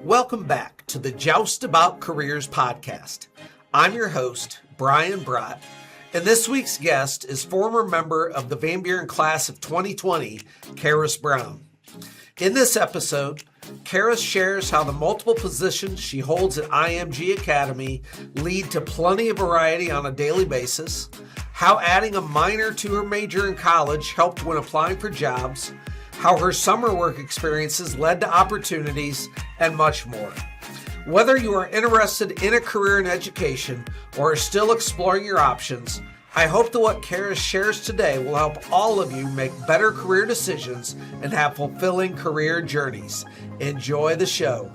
Welcome back to the Joust About Careers podcast. I'm your host, Brian Bratt, and this week's guest is former member of the Van Buren class of 2020, Karis Brown. In this episode, Karis shares how the multiple positions she holds at IMG Academy lead to plenty of variety on a daily basis, how adding a minor to her major in college helped when applying for jobs, how her summer work experiences led to opportunities, and much more. Whether you are interested in a career in education or are still exploring your options, I hope that what Karis shares today will help all of you make better career decisions and have fulfilling career journeys. Enjoy the show.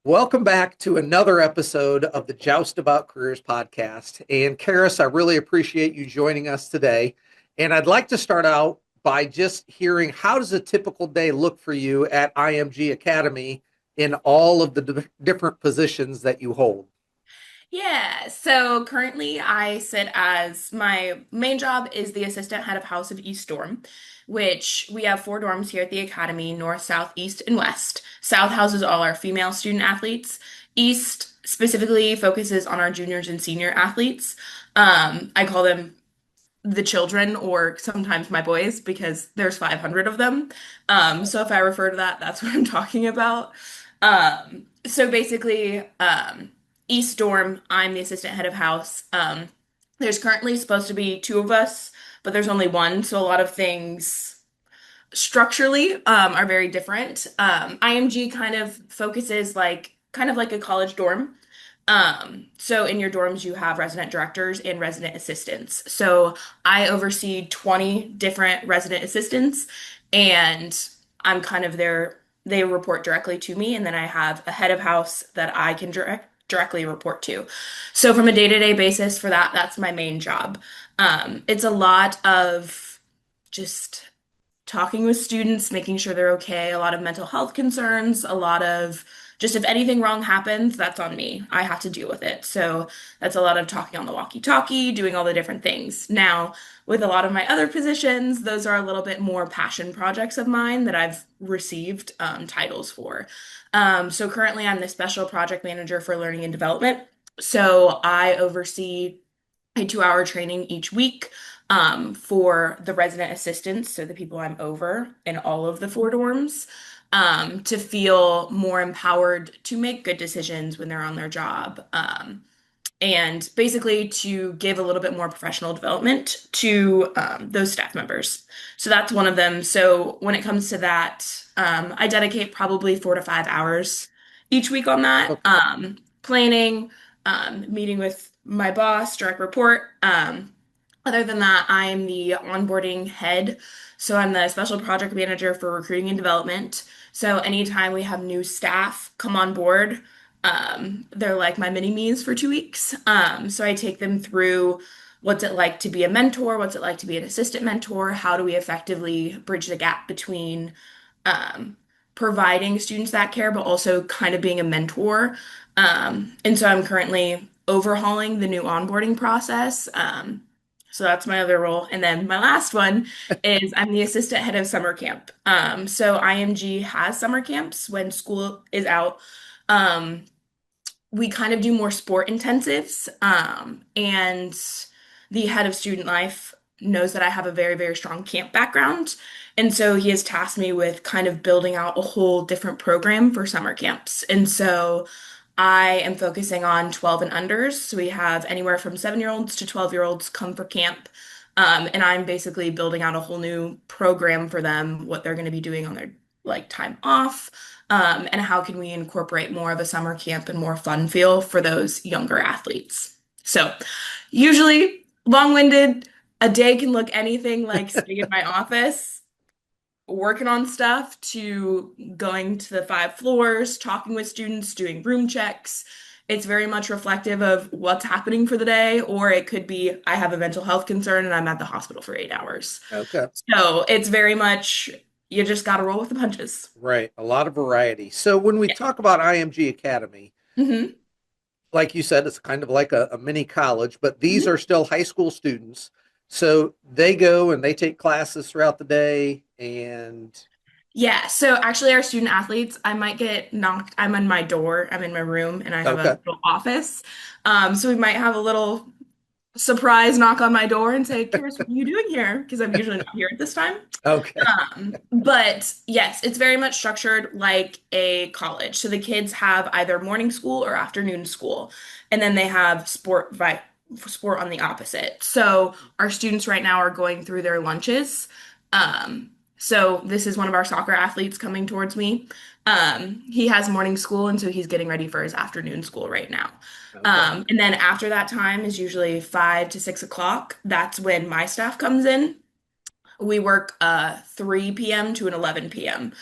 Welcome back to another episode of the Joust About Careers podcast. And Karis, I really appreciate you joining us today. And I'd like to start out by just hearing, how does a typical day look for you at IMG Academy in all of the different positions that you hold? Yeah, so currently I sit as my main job is the assistant head of House of East Dorm, which we have four dorms here at the Academy: North, South, East, and West. South houses all our female student athletes. East specifically focuses on our juniors and senior athletes. I call them the children, or sometimes my boys, because there's 500 of them. So if I refer to that, that's what I'm talking about. So basically, East Dorm, I'm the assistant head of house. There's currently supposed to be two of us, but there's only one, so a lot of things structurally are very different. IMG kind of focuses kind of like a college dorm. So in your dorms, you have resident directors and resident assistants. So I oversee 20 different resident assistants, and I'm kind of they report directly to me, and then I have a head of house that I can directly report to. So from a day-to-day basis for that, that's my main job. It's a lot of just talking with students, making sure they're okay, a lot of mental health concerns, a lot of just if anything wrong happens, that's on me. I have to deal with it. So that's a lot of talking on the walkie-talkie, doing all the different things. Now, with a lot of my other positions, those are a little bit more passion projects of mine that I've received titles for. So currently, I'm the special project manager for learning and development. So I oversee a 2-hour training each week for the resident assistants, so the people I'm over in all of the four dorms, to feel more empowered to make good decisions when they're on their job. And basically to give a little bit more professional development to those staff members. So that's one of them. So when it comes to that, I dedicate probably 4 to 5 hours each week on that. Okay. Planning, meeting with my boss, direct report. Other than that, I'm the onboarding head. So I'm the special project manager for recruiting and development. So anytime we have new staff come on board, they're like my mini-me's for 2 weeks. So I take them through what's it like to be a mentor, what's it like to be an assistant mentor, how do we effectively bridge the gap between providing students that care, but also kind of being a mentor. And so I'm currently overhauling the new onboarding process. So that's my other role. And then my last one is I'm the assistant head of summer camp. So IMG has summer camps when school is out. We kind of do more sport intensives. And the head of student life knows that I have a very, very strong camp background. And so he has tasked me with kind of building out a whole different program for summer camps. And so I am focusing on 12 and unders. So we have anywhere from 7-year-olds to 12-year-olds come for camp. And I'm basically building out a whole new program for them, what they're going to be doing on their time off, and how can we incorporate more of a summer camp and more fun feel for those younger athletes. So usually long-winded, a day can look anything like sitting in my office working on stuff to going to the 5 floors, talking with students, doing room checks. It's very much reflective of what's happening for the day, or it could be I have a mental health concern and I'm at the hospital for 8 hours. Okay. So it's very much, you just got to roll with the punches. Right. A lot of variety. So when we Yeah. talk about IMG Academy, hmm like you said, it's kind of like a mini college, but these Mhm. are still high school students. So they go and they take classes throughout the day. And Yeah, so actually, our student athletes, I might get knocked. I'm in my door, I'm in my room, and I have a okay, little office. So we might have a little surprise knock on my door and say, Karis, what are you doing here? Because I'm usually not here at this time. okay, But yes, it's very much structured like a college. So the kids have either morning school or afternoon school, and then they have sport on the opposite. So our students right now are going through their lunches. So this is one of our soccer athletes coming towards me. He has morning school, and so he's getting ready for his afternoon school right now. okay, And then after that time is usually 5 to 6 o'clock. That's when my staff comes in. We work 3 p.m. to an 11 p.m.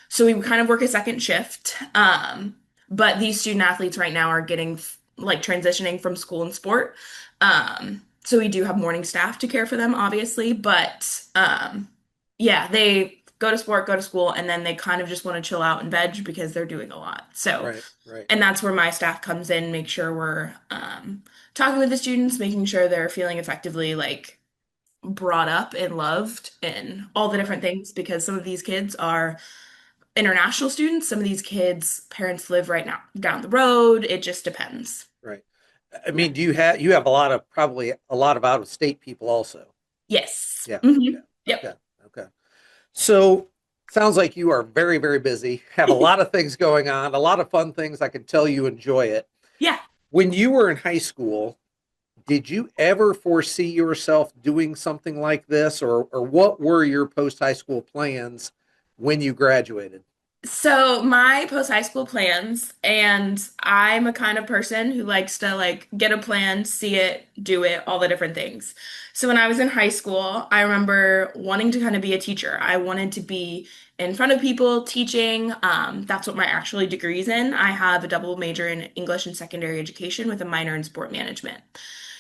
So we kind of work a second shift. But these student athletes right now are getting like transitioning from school and sport. So we do have morning staff to care for them, obviously, but yeah, they go to sport, go to school, and then they kind of just want to chill out and veg because they're doing a lot. So, right, right, and that's where my staff comes in, make sure we're talking with the students, making sure they're feeling effectively like brought up and loved and all the right, different things because some of these kids are international students. Some of these kids' parents live right now down the road. It just depends. right. I Yeah. mean, do you have a lot of probably a lot of out of state people also? Yes. Yeah, yeah, Yep. okay, okay. So sounds like you are very, very busy, have a lot of things going on, a lot of fun things. I can tell you enjoy it. Yeah. When you were in high school, did you ever foresee yourself doing something like this, or what were your post high school plans when you graduated? So my post high school plans, and I'm a kind of person who likes to like get a plan, see it, do it, all the different things. So when I was in high school, I remember wanting to kind of be a teacher. I wanted to be in front of people teaching. That's what my actually degree's in. I have a double major in English and secondary education with a minor in sport management.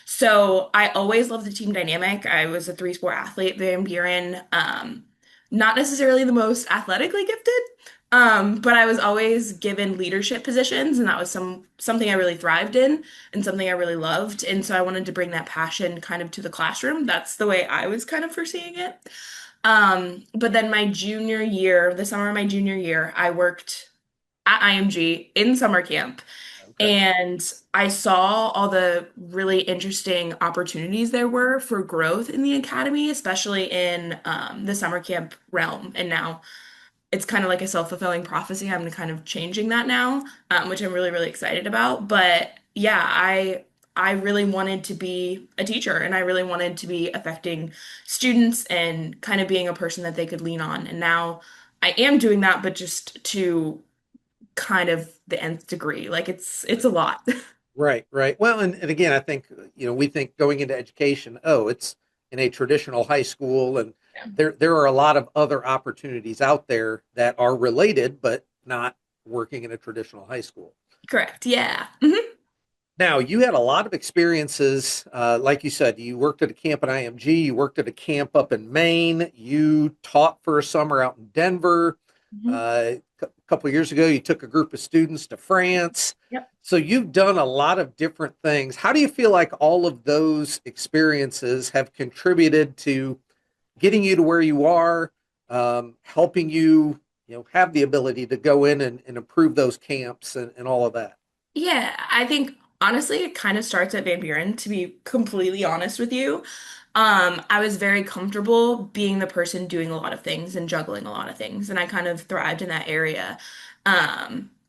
So I always loved the team dynamic. I was a three-sport athlete, Van Buren. Not necessarily the most athletically gifted, but I was always given leadership positions, and that was something I really thrived in and something I really loved. And so I wanted to bring that passion kind of to the classroom. That's the way I was kind of foreseeing it. But then my junior year, the summer of my junior year, I worked at IMG in summer camp. Okay. And I saw all the really interesting opportunities there were for growth in the academy, especially in the summer camp realm. And now it's kind of like a self-fulfilling prophecy. I'm kind of changing that now, which I'm really, really excited about. But yeah, I really wanted to be a teacher and I really wanted to be affecting students and kind of being a person that they could lean on. And now I am doing that, but just to kind of the nth degree. Like it's Right. a lot. Right, right. Well, and again, I think, we think going into education, oh, it's in a traditional high school, and there are a lot of other opportunities out there that are related, but not working in a traditional high school. Correct. Yeah. Hmm. Now, you had a lot of experiences. Like you said, you worked at a camp at IMG, you worked at a camp up in Maine, you taught for a summer out in Denver. Hmm. A couple of years ago, you took a group of students to France. Yep. So you've done a lot of different things. How do you feel like all of those experiences have contributed to getting you to where you are, helping you, have the ability to go in and improve those camps and all of that? Yeah, I think honestly it kind of starts at Van Buren, to be completely honest with you. I was very comfortable being the person doing a lot of things and juggling a lot of things, and I kind of thrived in that area.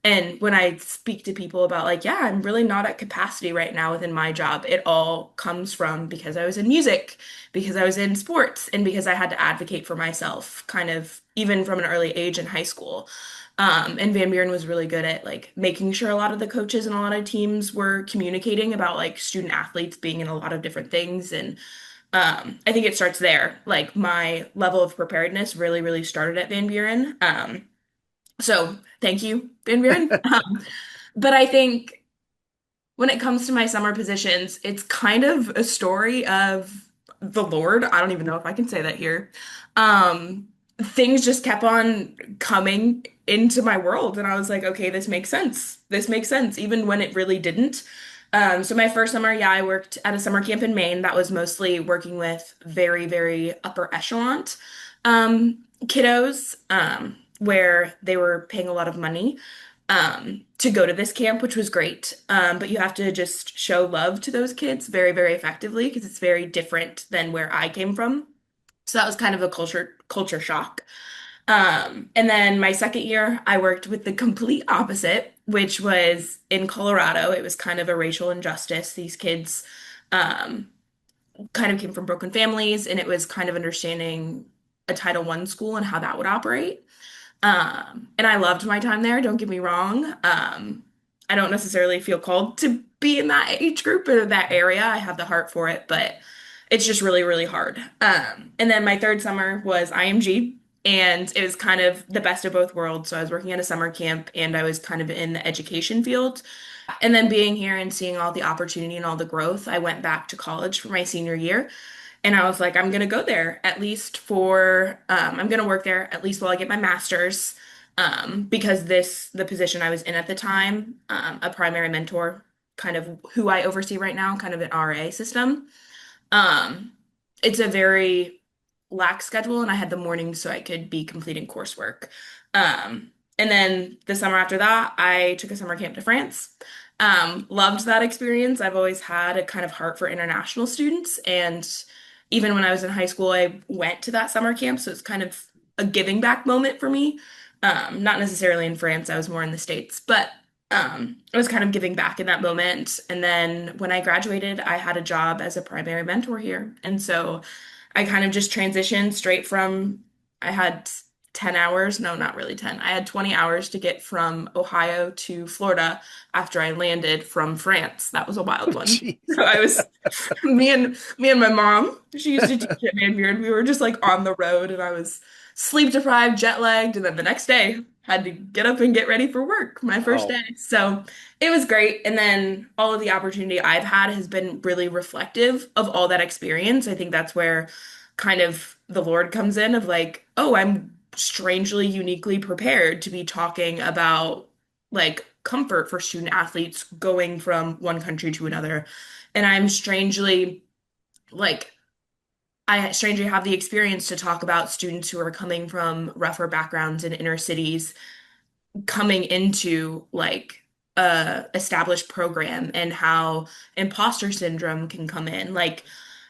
And when I speak to people about like, yeah, I'm really not at capacity right now within my job, it all comes from because I was in music, because I was in sports, and because I had to advocate for myself, kind of even from an early age in high school. And Van Buren was really good at like making sure a lot of the coaches and a lot of teams were communicating about like student athletes being in a lot of different things. And I think it starts there. Like my level of preparedness really, really started at Van Buren. So thank you, Van Buren. But I think when it comes to my summer positions, it's kind of a story of the Lord. I don't even know if I can say that here. Things just kept on coming into my world, and I was like, okay, this makes sense. This makes sense, even when it really didn't. So my first summer, yeah, I worked at a summer camp in Maine that was mostly working with very, very upper echelon kiddos, where they were paying a lot of money to go to this camp, which was great. But you have to just show love to those kids very, very effectively because it's very different than where I came from. So that was kind of a culture shock. And then my second year, I worked with the complete opposite, which was in Colorado. It was kind of a racial injustice. These kids um, kind of came from broken families, and it was kind of understanding a Title I school and how that would operate. And I loved my time there, don't get me wrong. I don't necessarily feel called to be in that age group or that area. I have the heart for it, but it's just really, really hard. And then my third summer was IMG, and it was kind of the best of both worlds. So I was working at a summer camp and I was kind of in the education field. And then being here and seeing all the opportunity and all the growth, I went back to college for my senior year. And I was like, I'm gonna go there at least I'm gonna work there at least while I get my master's, because the position I was in at the time, a primary mentor, kind of who I oversee right now, kind of an RA system. Um, it's a very lax schedule, and I had the mornings so I could be completing coursework. And then the summer after that, I took a summer camp to France. Loved that experience. I've always had a kind of heart for international students, and even when I was in high school, I went to that summer camp, so it's kind of a giving back moment for me. Not necessarily in France, I was more in the States, but I was kind of giving back in that moment. And then when I graduated, I had a job as a primary mentor here. And so I kind of just transitioned straight from, I had 10 hours, no, not really 10. I had 20 hours to get from Ohio to Florida after I landed from France. That was a wild one. Jeez. So I was me and my mom, she used to teach at Van Buren. We were just like on the road and I was sleep deprived, jet lagged, and then the next day had to get up and get ready for work, my first Wow. day. So it was great. And then all of the opportunity I've had has been really reflective of all that experience. I think that's where kind of the Lord comes in of like, oh, I'm strangely uniquely prepared to be talking about like comfort for student athletes going from one country to another. And I'm strangely like I strangely have the experience to talk about students who are coming from rougher backgrounds in inner cities coming into like a established program and how imposter syndrome can come in. Like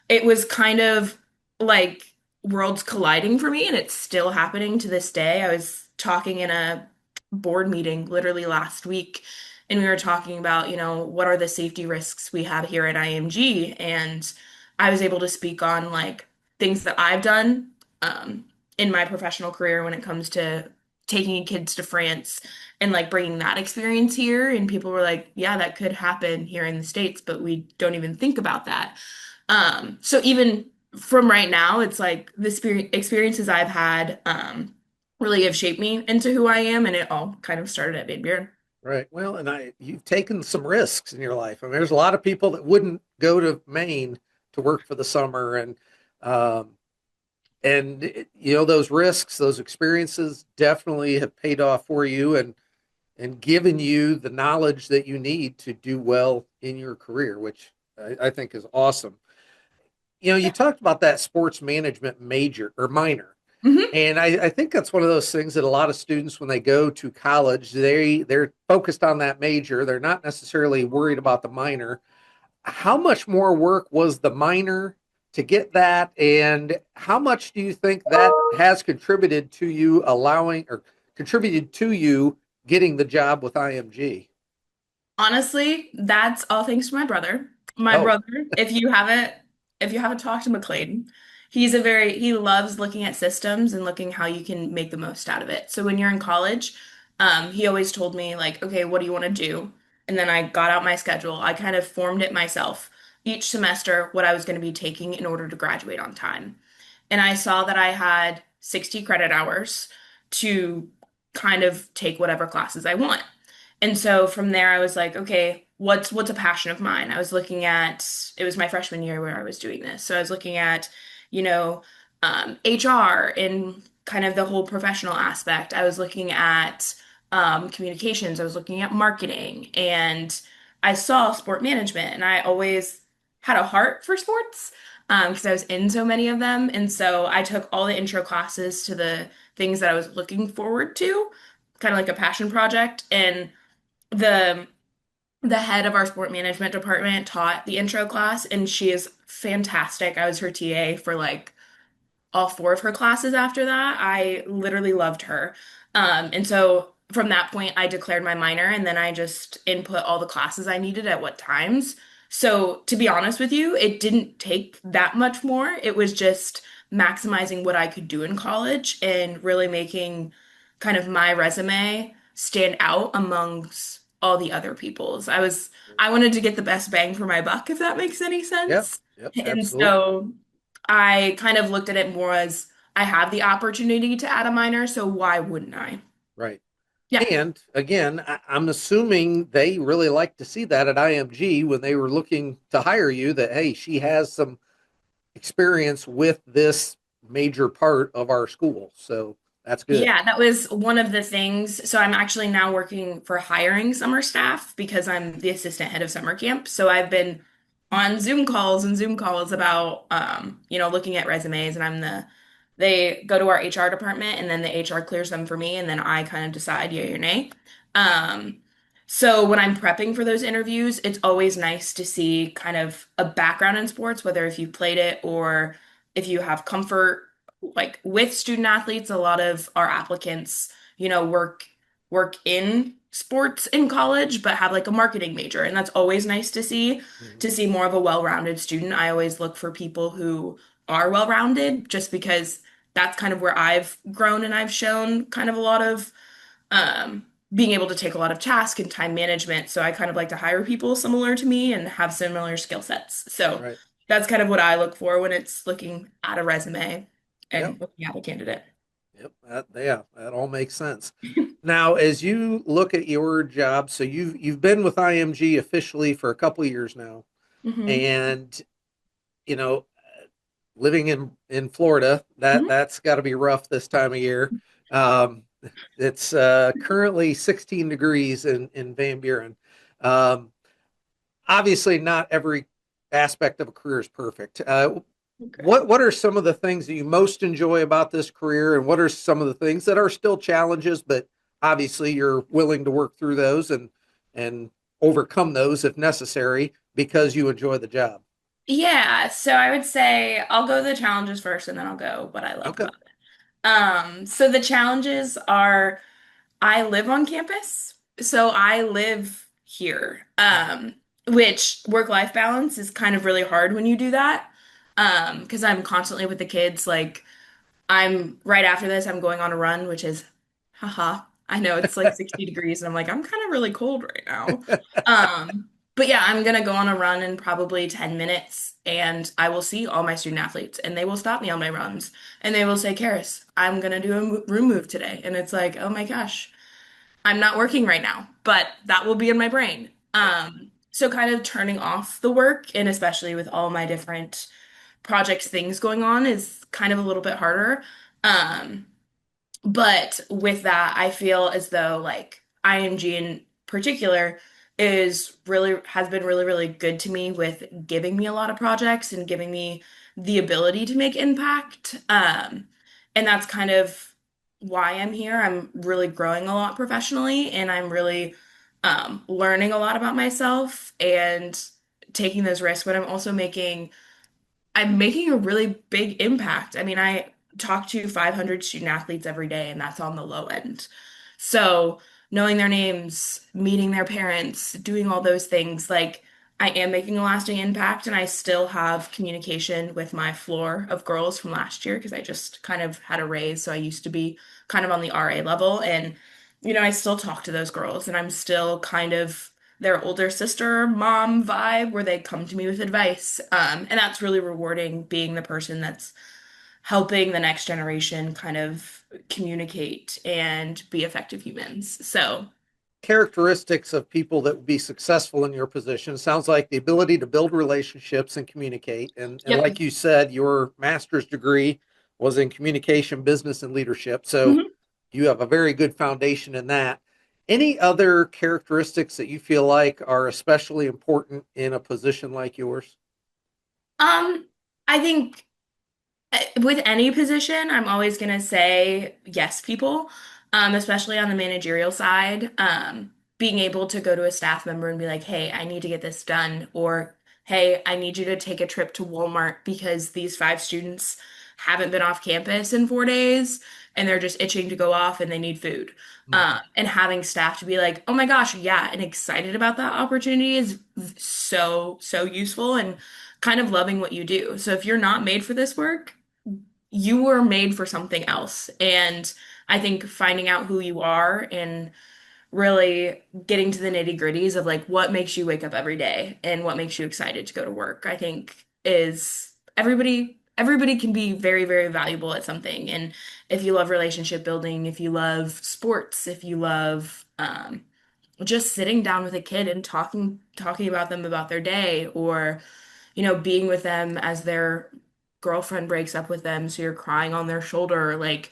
it was kind of like worlds colliding for me and it's still happening to this day. I was talking in a board meeting literally last week and we were talking about, what are the safety risks we have here at IMG, and I was able to speak on like things that I've done um in my professional career when it comes to taking kids to France and like bringing that experience here. And people were like, yeah, that could happen here in the States, but we don't even think about that. So even from right now, it's like the experiences I've had really have shaped me into who I am, and it all kind of started at Van Buren. Right. Well, and you've taken some risks in your life. I mean, there's a lot of people that wouldn't go to Maine to work for the summer, um, those risks, those experiences definitely have paid off for you and given you the knowledge that you need to do well in your career, which I think is awesome. You talked about that sports management major or minor. Hmm. And I think that's one of those things that a lot of students, when they go to college, they're focused on that major. They're not necessarily worried about the minor. How much more work was the minor to get that? And how much do you think that has contributed to you getting the job with IMG? Honestly, that's all thanks to my brother. My Oh, brother, if you haven't talked to McLean, he loves looking at systems and looking how you can make the most out of it. So when you're in college, he always told me like, okay, what do you want to do? And then I got out my schedule. I kind of formed it myself each semester what I was going to be taking in order to graduate on time. And I saw that I had 60 credit hours to kind of take whatever classes I want. And so from there, I was like, okay, what's a passion of mine? I was looking at it was my freshman year where I was doing this. So I was looking at, you know, HR and kind of the whole professional aspect. I was looking at communications. I was looking at marketing, and I saw sport management and I always had a heart for sports because I was in so many of them. And so I took all the intro classes to the things that I was looking forward to, kind of like a passion project. And the the head of our sport management department taught the intro class, and she is fantastic. I was her TA for like all four of her classes after that. I literally loved her. And so from that point, I declared my minor and then I just input all the classes I needed at what times. So to be honest with you, it didn't take that much more. It was just maximizing what I could do in college and really making kind of my resume stand out amongst all the other people's. I wanted to get the best bang for my buck, if that makes any Yep. sense. Yep. And Absolutely. so I kind of looked at it more as I have the opportunity to add a minor, so why wouldn't I? Right. Yeah. And again, I'm assuming they really like to see that at IMG when they were looking to hire you that, hey, she has some experience with this major part of our school. So that's good. Yeah, that was one of the things. So I'm actually now working for hiring summer staff because I'm the assistant head of summer camp. So I've been on Zoom calls and Zoom calls about looking at resumes and they go to our HR department and then the HR clears them for me and then I kind of decide yay or nay. Um, so when I'm prepping for those interviews, it's always nice to see kind of a background in sports, whether if you played it or if you have comfort like with student athletes, a lot of our applicants, work in sports in college, but have like a marketing major. And that's always nice Mhm. to see more of a well-rounded student. I always look for people who are well-rounded just because that's kind of where I've grown and I've shown kind of a lot of being able to take a lot of task and time management. So I kind of like to hire people similar to me and have similar skill sets. So Right. that's kind of what I look for when it's looking at a resume Yep. and looking at a candidate. Yep. Yeah, that all makes sense. Now, as you look at your job, so you've been with IMG officially for a couple of years now, Hmm. and you know, living in Florida, Hmm. that's got to be rough this time of year. Um, it's currently 16 degrees in Van Buren. Um, Obviously, not every aspect of a career is perfect. Okay. What are some of the things that you most enjoy about this career, and what are some of the things that are still challenges, but obviously you're willing to work through those and overcome those if necessary because you enjoy the job? Yeah, so I would say I'll go the challenges first and then I'll go what I love Okay. about it. So the challenges are I live on campus, so I live here, which work-life balance is kind of really hard when you do that, because I'm constantly with the kids. Like I'm right after this, I'm going on a run, which is, haha, I know it's like 60 degrees, and I'm like, I'm kind of really cold right now. But yeah, I'm gonna go on a run in probably 10 minutes, and I will see all my student athletes, and they will stop me on my runs, and they will say, Karis, I'm gonna do a room move today. And it's like, oh my gosh, I'm not working right now, but that will be in my brain. So kind of turning off the work, and especially with all my different projects, things going on, is kind of a little bit harder. Um, but with that, I feel as though like IMG in particular has been really, really good to me with giving me a lot of projects and giving me the ability to make impact. And that's kind of why I'm here. I'm really growing a lot professionally and I'm really learning a lot about myself and taking those risks, but I'm making a really big impact. I mean, I talk to 500 student athletes every day, and that's on the low end. So, knowing their names, meeting their parents, doing all those things, like I am making a lasting impact, and I still have communication with my floor of girls from last year because I just kind of had a raise. So, I used to be kind of on the RA level, and I still talk to those girls, and I'm still kind of their older sister mom vibe where they come to me with advice. And that's really rewarding being the person that's helping the next generation kind of communicate and be effective humans. So, Characteristics of people that would be successful in your position sounds like the ability to build relationships and communicate. And yep. like you said, your master's degree was in communication, business, and leadership. So Mhm. you have a very good foundation in that. Any other characteristics that you feel like are especially important in a position like yours? I think with any position, I'm always going to say yes, people, especially on the managerial side. Being able to go to a staff member and be like, hey, I need to get this done, or hey, I need you to take a trip to Walmart because these five students haven't been off campus in 4 days and they're just itching to go off and they need food. Mhm. And having staff to be like, oh my gosh, yeah, and excited about that opportunity is so, so useful and kind of loving what you do. So if you're not made for this work, you were made for something else. And I think finding out who you are and really getting to the nitty-gritties of like what makes you wake up every day and what makes you excited to go to work, I think is everybody can be very, very valuable at something. And if you love relationship building, if you love sports, if you love just sitting down with a kid and talking about them about their day, or being with them as their girlfriend breaks up with them, so you're crying on their shoulder. Like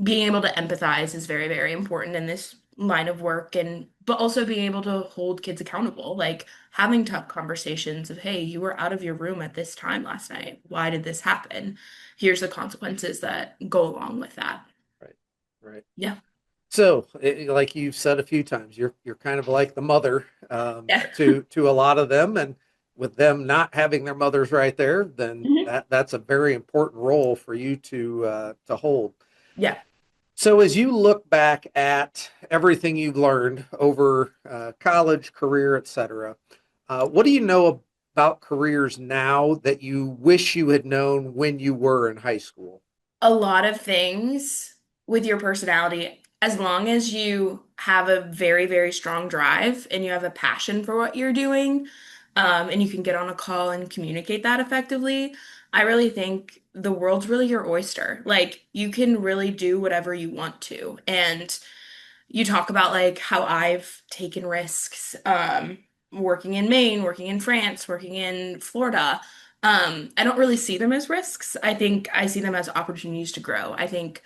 being able to empathize is very, very important in this line of work, and but also being able to hold kids accountable, like having tough conversations of, hey, you were out of your room at this time last night. Why did this happen? Here's the consequences that go along with that. Right, right. Yeah. So, like you've said a few times, you're kind of like the mother Yeah. to a lot of them, and with them not having their mothers right there, then Mhm. that's a very important role for you to hold. Yeah. So, as you look back at everything you've learned over college, career, etc., what do you know about careers now that you wish you had known when you were in high school? A lot of things with your personality, as long as you have a very, very strong drive and you have a passion for what you're doing, and you can get on a call and communicate that effectively, I really think the world's really your oyster. Like, you can really do whatever you want to. And you talk about like how I've taken risks, working in Maine, working in France, working in Florida. I don't really see them as risks. I think I see them as opportunities to grow. I think,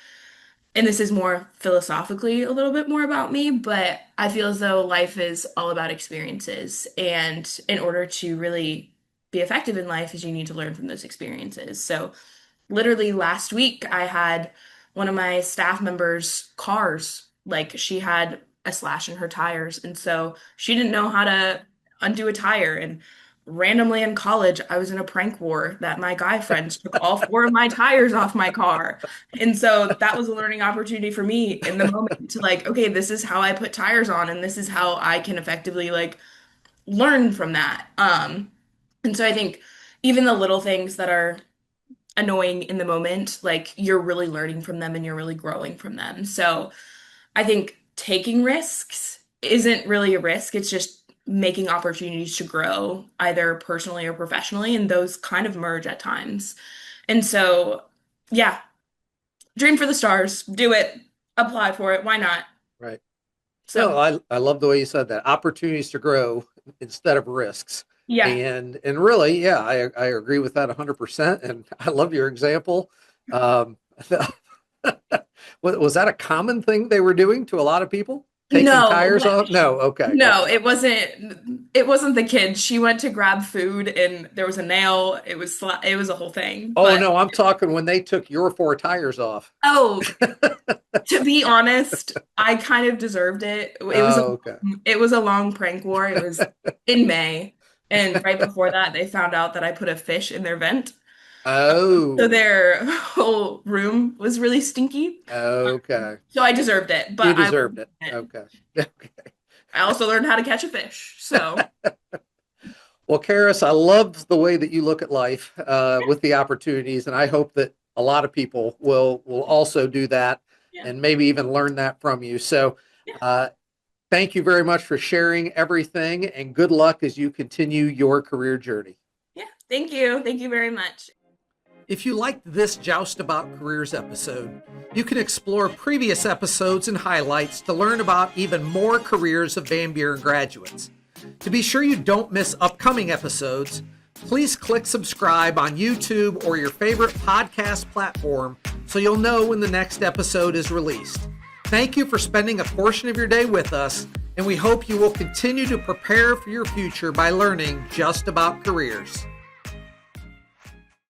and this is more philosophically a little bit more about me, but I feel as though life is all about experiences. And in order to really be effective in life, is you need to learn from those experiences. So literally last week, I had one of my staff members' cars, like she had a slash in her tires. And so she didn't know how to undo a tire. And randomly in college, I was in a prank war that my guy friends took all four of my tires off my car. And so that was a learning opportunity for me in the moment to like, okay, this is how I put tires on, and this is how I can effectively like learn from that. And so I think even the little things that are annoying in the moment, like you're really learning from them and you're really growing from them. So I think taking risks isn't really a risk. It's just making opportunities to grow either personally or professionally, and those kind of merge at times. And so, yeah, dream for the stars, do it, apply for it. Why not? Right. No, So, I love the way you said that. Opportunities to grow instead of risks. yeah. And really, yeah, I agree with that 100%. And I love your example. Um, was that a common thing they were doing to a lot of people? Taking No, tires off? No. Okay. no, Okay. it wasn't the kid. She went to grab food and there was a nail. It was a whole thing. Oh But no, I'm talking when they took your four tires off. oh, to be honest, I kind of deserved it. Oh, okay. It was a long prank war. It was in May, and right before that, they found out that I put a fish in their vent. So Oh, their whole room was really stinky. okay. So I deserved it, You but I learned deserved it. from it. Okay. Okay. I also learned how to catch a fish. So Well, Karis, I love the way that you look at life with the opportunities, and I hope that a lot of people will also do that yeah, and maybe even learn that from you. So, yeah, uh, thank you very much for sharing everything, and good luck as you continue your career journey. yeah. Thank you. Thank you very much. If you liked this Joust About Careers episode, you can explore previous episodes and highlights to learn about even more careers of Van Buren graduates. To be sure you don't miss upcoming episodes, please click subscribe on YouTube or your favorite podcast platform so you'll know when the next episode is released. Thank you for spending a portion of your day with us, and we hope you will continue to prepare for your future by learning just about careers.